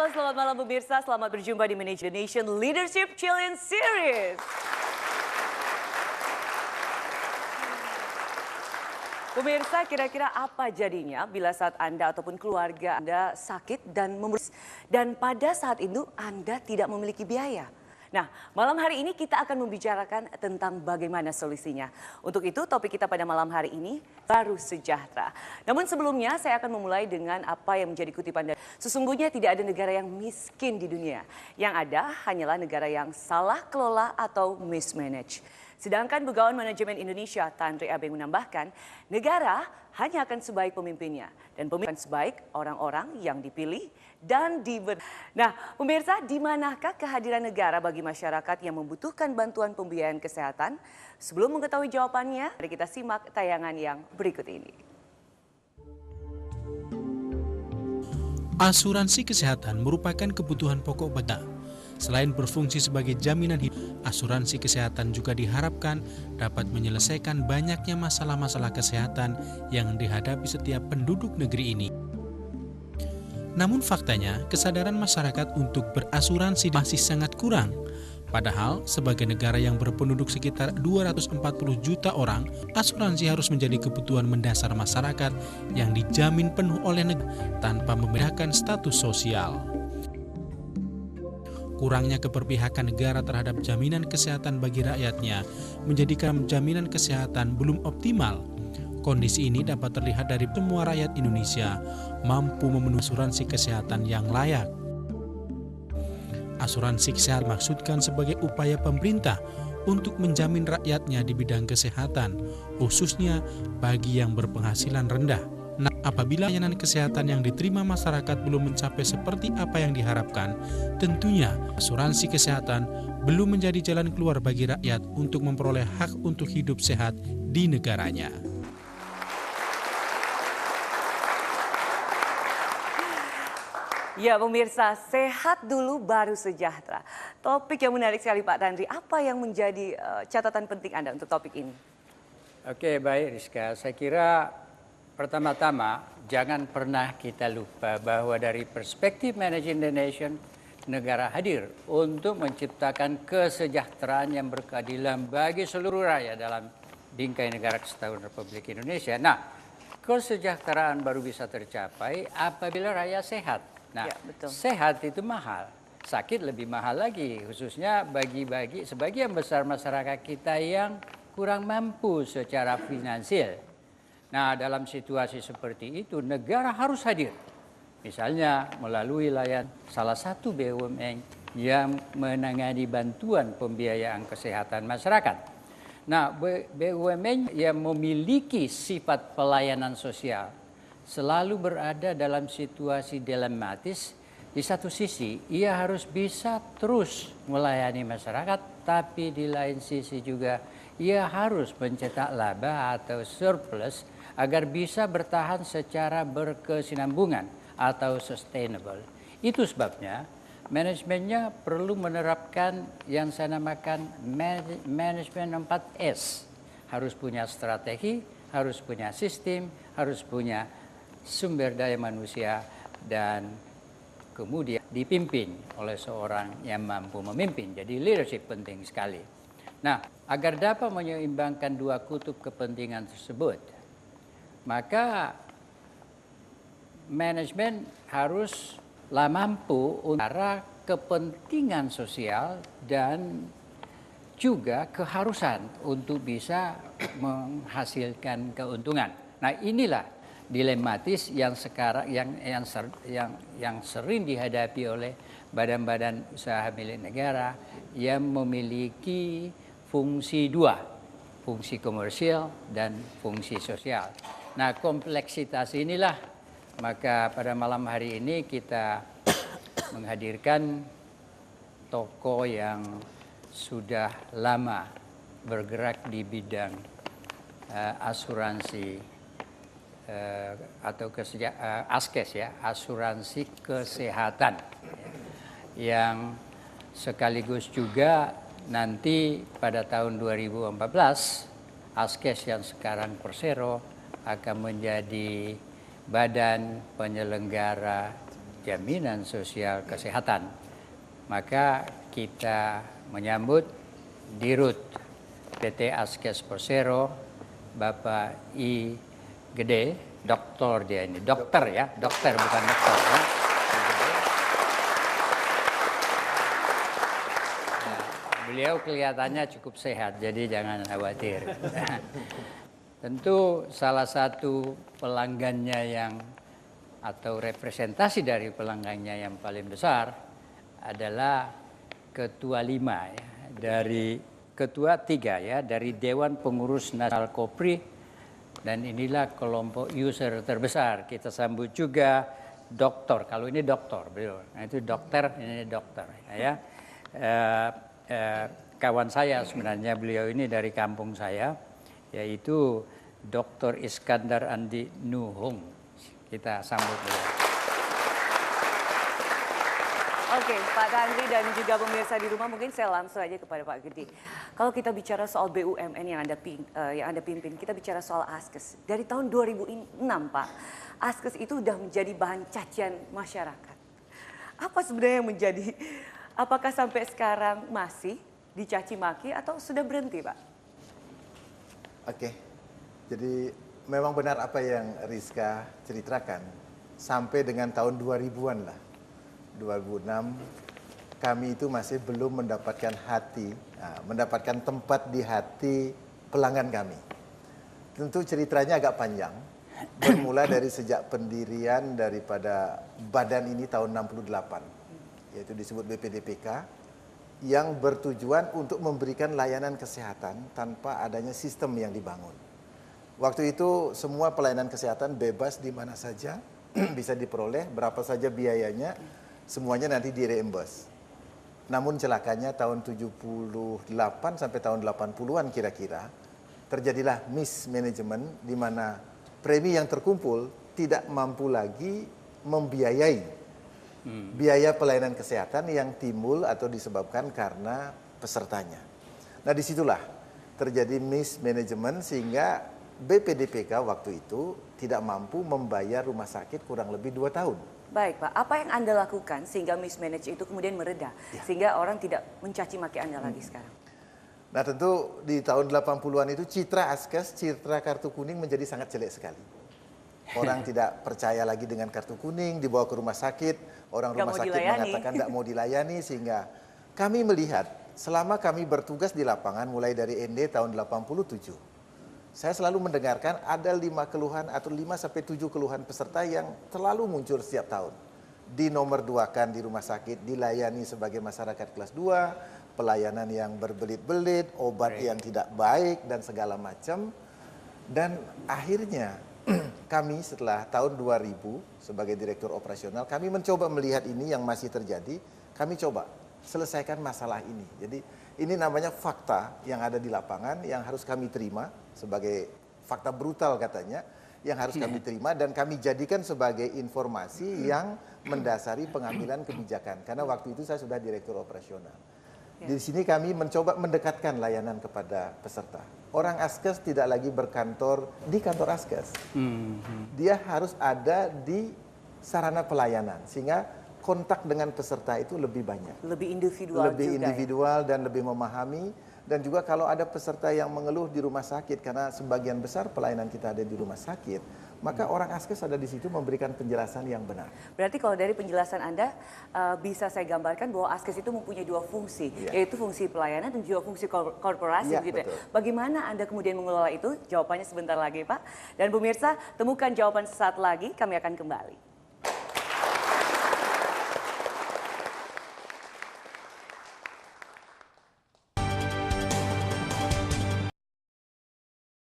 selamat malam pemirsa. Selamat berjumpa di Manage the Nation Leadership Challenge Series. Pemirsa, kira-kira apa jadinya bila saat Anda ataupun keluarga Anda sakit dan pada saat itu Anda tidak memiliki biaya? Nah, malam hari ini kita akan membicarakan tentang bagaimana solusinya. Untuk itu, topik kita pada malam hari ini baru sejahtera. Namun sebelumnya, saya akan memulai dengan apa yang menjadi kutipan dari sesungguhnya tidak ada negara yang miskin di dunia. Yang ada hanyalah negara yang salah kelola atau mismanage. Sedangkan Begawan Manajemen Indonesia, Tan Tri Abeng menambahkan, negara hanya akan sebaik pemimpinnya dan pemimpin akan sebaik orang-orang yang dipilih dan diberi. Nah, pemirsa, di manakah kehadiran negara bagi masyarakat yang membutuhkan bantuan pembiayaan kesehatan? Sebelum mengetahui jawabannya, mari kita simak tayangan yang berikut ini. Asuransi kesehatan merupakan kebutuhan pokok bagi. Selain berfungsi sebagai jaminan hidup, asuransi kesehatan juga diharapkan dapat menyelesaikan banyaknya masalah-masalah kesehatan yang dihadapi setiap penduduk negeri ini. Namun faktanya, kesadaran masyarakat untuk berasuransi masih sangat kurang. Padahal, sebagai negara yang berpenduduk sekitar 240 juta orang, asuransi harus menjadi kebutuhan mendasar masyarakat yang dijamin penuh oleh negara tanpa membedakan status sosial. Kurangnya keberpihakan negara terhadap jaminan kesehatan bagi rakyatnya menjadikan jaminan kesehatan belum optimal. Kondisi ini dapat terlihat dari semua rakyat Indonesia mampu memenuhi asuransi kesehatan yang layak. Asuransi kesehatan maksudkan sebagai upaya pemerintah untuk menjamin rakyatnya di bidang kesehatan, khususnya bagi yang berpenghasilan rendah. Nah, apabila layanan kesehatan yang diterima masyarakat belum mencapai seperti apa yang diharapkan, tentunya asuransi kesehatan belum menjadi jalan keluar bagi rakyat untuk memperoleh hak untuk hidup sehat di negaranya. Ya pemirsa, sehat dulu baru sejahtera. Topik yang menarik sekali Pak Tandri. Apa yang menjadi catatan penting Anda untuk topik ini? Oke, baik Rizka. Saya kira pertama-tama jangan pernah kita lupa bahwa dari perspektif Managing the Nation, negara hadir untuk menciptakan kesejahteraan yang berkeadilan bagi seluruh rakyat dalam bingkai negara kesatuan Republik Indonesia. Nah, kesejahteraan baru bisa tercapai apabila rakyat sehat. Nah, ya, betul. Sehat itu mahal, sakit lebih mahal lagi, khususnya bagi sebagian besar masyarakat kita yang kurang mampu secara finansial. Nah, dalam situasi seperti itu, negara harus hadir. Misalnya melalui layanan salah satu BUMN yang menangani bantuan pembiayaan kesehatan masyarakat. Nah, BUMN yang memiliki sifat pelayanan sosial selalu berada dalam situasi dilematis. Di satu sisi, ia harus bisa terus melayani masyarakat, tapi di lain sisi juga ia harus mencetak laba atau surplus agar bisa bertahan secara berkesinambungan atau sustainable. Itu sebabnya manajemennya perlu menerapkan yang saya namakan manajemen 4S. Harus punya strategi, harus punya sistem, harus punya sumber daya manusia, dan kemudian dipimpin oleh seorang yang mampu memimpin. Jadi leadership penting sekali. Nah, agar dapat menyeimbangkan dua kutub kepentingan tersebut, maka manajemen haruslah mampu untuk kepentingan sosial dan juga keharusan untuk bisa menghasilkan keuntungan. Nah, inilah dilematis yang sekarang yang sering dihadapi oleh badan-badan usaha milik negara yang memiliki fungsi dua, fungsi komersial dan fungsi sosial. Nah, kompleksitas inilah maka pada malam hari ini kita menghadirkan tokoh yang sudah lama bergerak di bidang asuransi atau ASKES ya, asuransi kesehatan, yang sekaligus juga nanti pada tahun 2014 ASKES yang sekarang Persero akan menjadi badan penyelenggara jaminan sosial kesehatan. Maka kita menyambut Dirut PT Askes Persero, Bapak I. Gede, dokter dia ini, dokter ya, dokter bukan dokter ya. Nah, beliau kelihatannya cukup sehat, jadi jangan khawatir. Tentu salah satu pelanggannya atau representasi dari pelanggannya yang paling besar adalah Ketua 5 ya, dari Ketua 3 ya, dari Dewan Pengurus Nasional Kopri. Dan inilah kelompok user terbesar. Kita sambut juga dokter. Kalau ini dokter, beliau. Nah, itu dokter, ini dokter. Ya. Kawan saya sebenarnya beliau ini dari kampung saya, yaitu Dr. Iskandar Andi Nuhung. Kita sambut beliau. Oke, Pak Andri dan juga pemirsa di rumah, mungkin saya langsung aja kepada Pak Gede. Kalau kita bicara soal BUMN yang Anda pimpin, kita bicara soal Askes. Dari tahun 2006, Pak, Askes itu sudah menjadi bahan cacian masyarakat. Apa sebenarnya yang menjadi, apakah sampai sekarang masih dicaci maki atau sudah berhenti, Pak? Oke, jadi memang benar apa yang Rizka ceritakan. Sampai dengan tahun 2000-an lah. 2006 kami itu masih belum mendapatkan mendapatkan tempat di hati pelanggan kami. Tentu ceritanya agak panjang, bermula dari sejak pendirian daripada badan ini tahun 68, yaitu disebut BPDPK, yang bertujuan untuk memberikan layanan kesehatan tanpa adanya sistem yang dibangun. Waktu itu semua pelayanan kesehatan bebas di mana saja, bisa diperoleh, berapa saja biayanya, semuanya nanti direimburse. Namun celakanya tahun 78 sampai tahun 80-an kira-kira, terjadilah mismanagement di mana premi yang terkumpul tidak mampu lagi membiayai biaya pelayanan kesehatan yang timbul atau disebabkan karena pesertanya. Nah, disitulah terjadi mismanagement sehingga BPDPK waktu itu tidak mampu membayar rumah sakit kurang lebih 2 tahun. Baik Pak, apa yang Anda lakukan sehingga mismanage itu kemudian mereda? Ya. Sehingga orang tidak mencaci maki Anda lagi sekarang? Nah, tentu di tahun 80-an itu citra Askes, citra kartu kuning menjadi sangat jelek sekali. Orang tidak percaya lagi dengan kartu kuning, dibawa ke rumah sakit, orang rumah sakit mengatakan tidak mau dilayani, sehingga kami melihat selama kami bertugas di lapangan mulai dari ND tahun 87, saya selalu mendengarkan ada 5 keluhan atau 5 sampai 7 keluhan peserta yang selalu muncul setiap tahun. Dinomorduakan di rumah sakit, dilayani sebagai masyarakat kelas 2, pelayanan yang berbelit-belit, obat yang tidak baik dan segala macam. Dan akhirnya kami setelah tahun 2000 sebagai direktur operasional, kami mencoba melihat ini yang masih terjadi, kami coba selesaikan masalah ini. Jadi ini namanya fakta yang ada di lapangan yang harus kami terima sebagai fakta brutal katanya, yang harus kami terima dan kami jadikan sebagai informasi yang mendasari pengambilan kebijakan. Karena waktu itu saya sudah direktur operasional. Di sini kami mencoba mendekatkan layanan kepada peserta. Orang Askes tidak lagi berkantor di kantor Askes. Dia harus ada di sarana pelayanan sehingga kontak dengan peserta itu lebih banyak. Lebih individual lebih juga, individual dan lebih memahami. Dan juga kalau ada peserta yang mengeluh di rumah sakit, karena sebagian besar pelayanan kita ada di rumah sakit, maka orang Askes ada di situ memberikan penjelasan yang benar. Berarti kalau dari penjelasan Anda, bisa saya gambarkan bahwa Askes itu mempunyai 2 fungsi, yaitu fungsi pelayanan dan juga fungsi korporasi. Gitu ya. Bagaimana Anda kemudian mengelola itu? Jawabannya sebentar lagi Pak. Dan pemirsa, temukan jawaban sesaat lagi, kami akan kembali.